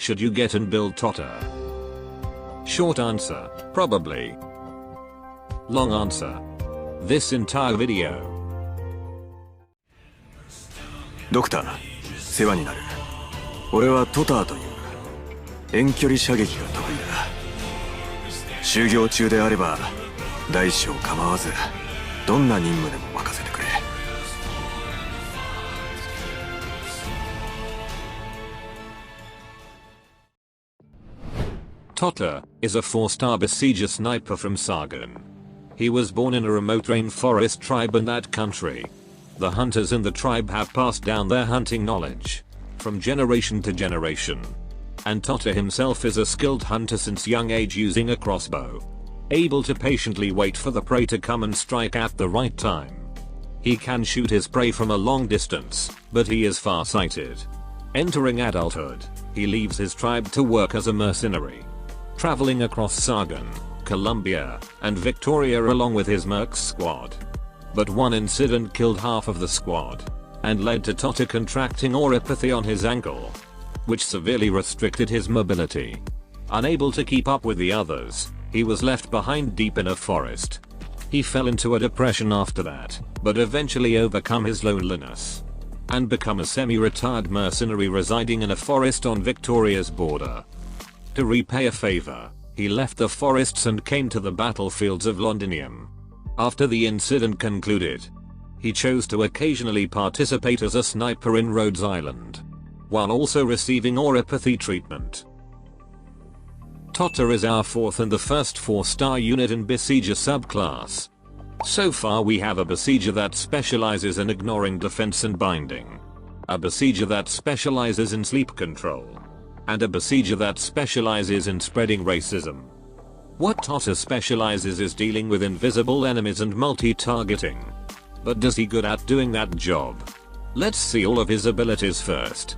should you get and build Totter? Short answer, probably. Long answer, this entire video. ドクター、世話になる。俺はトターという遠距離射撃が得意だ。修行中であれば大小構わずどんな任務でも任せてくれ。Totter is a 4-star besieger sniper from Sargon. He was born in a remote rainforest tribe in that country. The hunters in the tribe have passed down their hunting knowledge from generation to generation. And Totter himself is a skilled hunter since young age, using a crossbow, able to patiently wait for the prey to come and strike at the right time. He can shoot his prey from a long distance, but he is far-sighted. Entering adulthood, he leaves his tribe to work as a mercenary, traveling across Sargon, Colombia, and Victoria along with his mercs squad. But one incident killed half of the squad, and led to Totter contracting oropathy on his ankle, which severely restricted his mobility. Unable to keep up with the others, he was left behind deep in a forest. He fell into a depression after that, but eventually overcome his loneliness and become a semi-retired mercenary residing in a forest on Victoria's border. To repay a favor, he left the forests and came to the battlefields of Londinium. After the incident concluded, he chose to occasionally participate as a sniper in Rhodes Island, while also receiving oropathy treatment. Totter is our 4th and the first 4-star unit in Besieger subclass. So far we have a Besieger that specializes in ignoring defense and binding, a Besieger that specializes in sleep control, and a Besieger that specializes in spreading racism. What Totter specializes is dealing with invisible enemies and multi-targeting. But does he good at doing that job? Let's see all of his abilities first.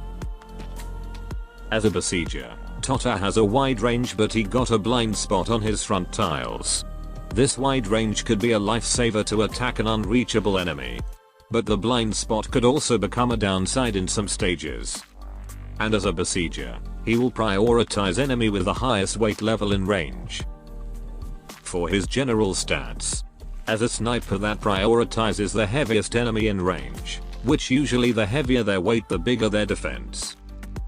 As a Besieger, Totter has a wide range, but he got a blind spot on his front tiles. This wide range could be a lifesaver to attack an unreachable enemy, but the blind spot could also become a downside in some stages. And as a Besieger, he will prioritize enemy with the highest weight level in range. For his general stats, as a sniper that prioritizes the heaviest enemy in range, which usually the heavier their weight the bigger their defense.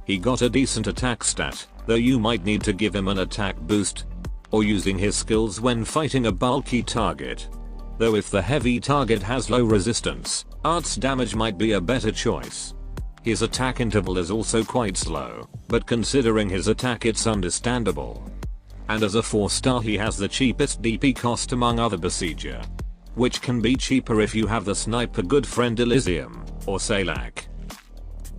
He got a decent attack stat, though you might need to give him an attack boost, or using his skills when fighting a bulky target. Though if the heavy target has low resistance, arts damage might be a better choice. His attack interval is also quite slow, but considering his attack it's understandable. And as a 4-star he has the cheapest DP cost among other Besieger, which can be cheaper if you have the sniper good friend Elysium, or Salak.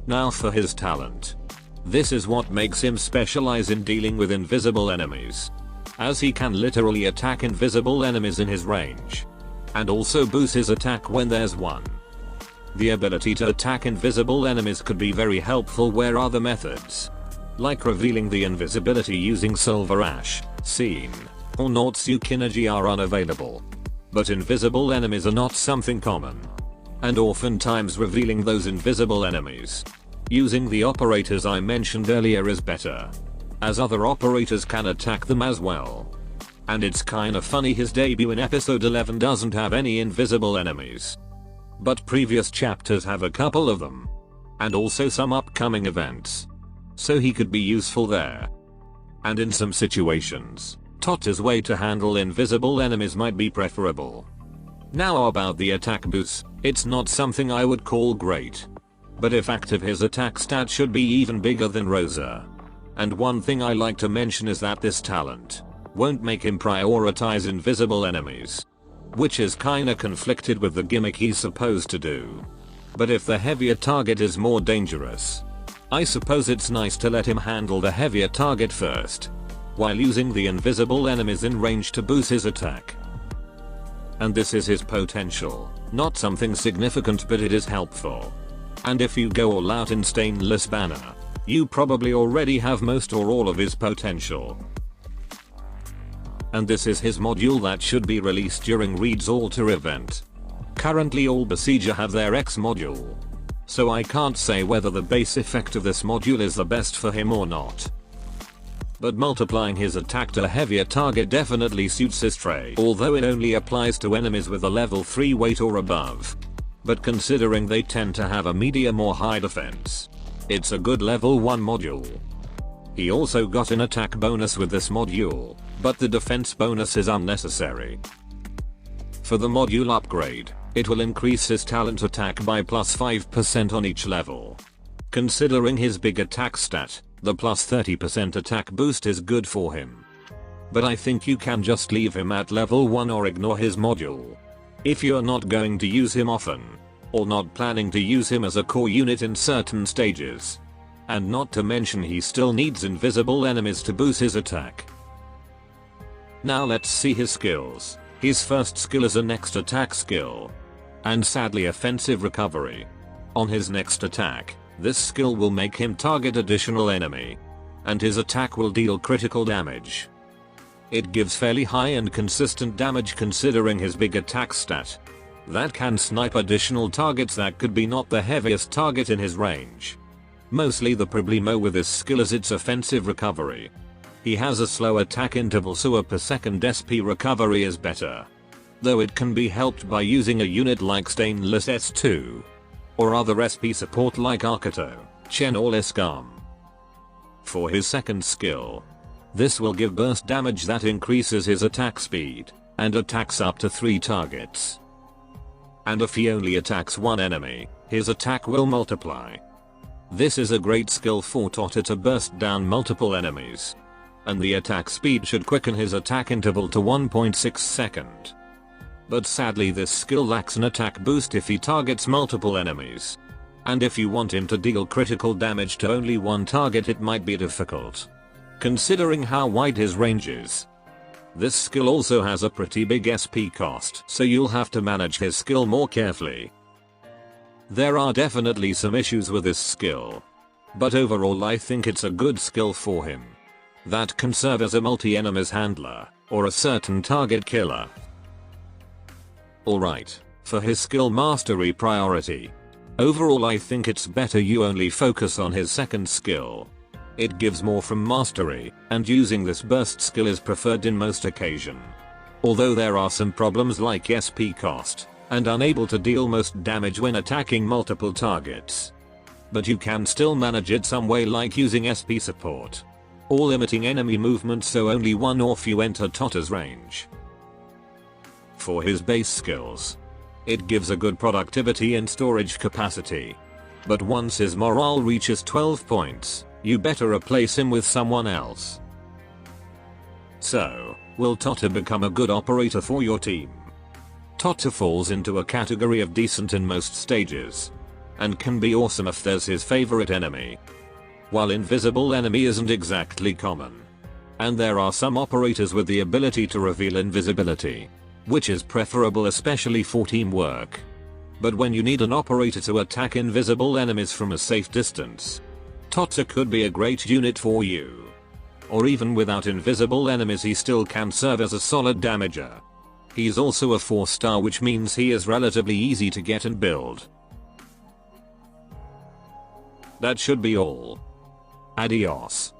Now for his talent. This is what makes him specialize in dealing with invisible enemies, as he can literally attack invisible enemies in his range, and also boost his attack when there's one. The ability to attack invisible enemies could be very helpful where other methods, like revealing the invisibility using Silver Ash, Scene, or Nortsukinergy are unavailable. But invisible enemies are not something common, and oftentimes revealing those invisible enemies using the operators I mentioned earlier is better, as other operators can attack them as well. And it's kinda funny his debut in episode 11 doesn't have any invisible enemies, but previous chapters have a couple of them, and also some upcoming events, so he could be useful there. And in some situations, Totter's way to handle invisible enemies might be preferable. Now about the attack boost, it's not something I would call great, but if active his attack stat should be even bigger than Rosa. And one thing I like to mention is that this talent won't make him prioritize invisible enemies, which is kinda conflicted with the gimmick he's supposed to do. But if the heavier target is more dangerous, I suppose it's nice to let him handle the heavier target first, while using the invisible enemies in range to boost his attack. And this is his potential, not something significant but it is helpful. And if you go all out in Stainless Banner, you probably already have most or all of his potential. And this is his module that should be released during Reed's Altar event. Currently all Besieger have their X module, so I can't say whether the base effect of this module is the best for him or not. but multiplying his attack to a heavier target definitely suits his trait, although it only applies to enemies with a level 3 weight or above. But considering they tend to have a medium or high defense, it's a good level 1 module. He also got an attack bonus with this module, but the defense bonus is unnecessary. For the module upgrade, it will increase his talent attack by plus 5% on each level. Considering his big attack stat, the plus 30% attack boost is good for him. But I think you can just leave him at level 1 or ignore his module. If you're not going to use him often, or not planning to use him as a core unit in certain stages. And not to mention he still needs invisible enemies to boost his attack. Now let's see his skills. His first skill is a next attack skill. And sadly offensive recovery. On his next attack, this skill will make him target additional enemy. And his attack will deal critical damage. It gives fairly high and consistent damage considering his big attack stat. That can snipe additional targets that could be not the heaviest target in his range. Mostly the problemo with this skill is its offensive recovery. He has a slow attack interval, so a per second SP recovery is better. Though it can be helped by using a unit like Stainless S2. Or other SP support like Arknights, Chen or Lescam. For his second skill, this will give burst damage that increases his attack speed, and attacks up to 3 targets. And if he only attacks one enemy, his attack will multiply. This is a great skill for Totter to burst down multiple enemies. And the attack speed should quicken his attack interval to 1.6 seconds. But sadly this skill lacks an attack boost if he targets multiple enemies. And if you want him to deal critical damage to only one target, it might be difficult, considering how wide his range is. This skill also has a pretty big SP cost, so you'll have to manage his skill more carefully. There are definitely some issues with this skill. But overall I think it's a good skill for him. That can serve as a multi-enemies handler, or a certain target killer. Alright, for his skill mastery priority. Overall I think it's better you only focus on his second skill. It gives more from mastery, and using this burst skill is preferred in most occasion. Although there are some problems like SP cost, and unable to deal most damage when attacking multiple targets. But you can still manage it some way, like using SP support. Or limiting enemy movement so only one or few enter Totter's range. For his base skills, it gives a good productivity and storage capacity. But once his morale reaches 12 points, you better replace him with someone else. So, will Totter become a good operator for your team? Totter falls into a category of decent in most stages. And can be awesome if there's his favorite enemy. While invisible enemy isn't exactly common. And there are some operators with the ability to reveal invisibility. Which is preferable especially for teamwork. But when you need an operator to attack invisible enemies from a safe distance, Totter could be a great unit for you. Or even without invisible enemies he still can serve as a solid damager. He's also a 4-star, which means he is relatively easy to get and build. That should be all. Adios.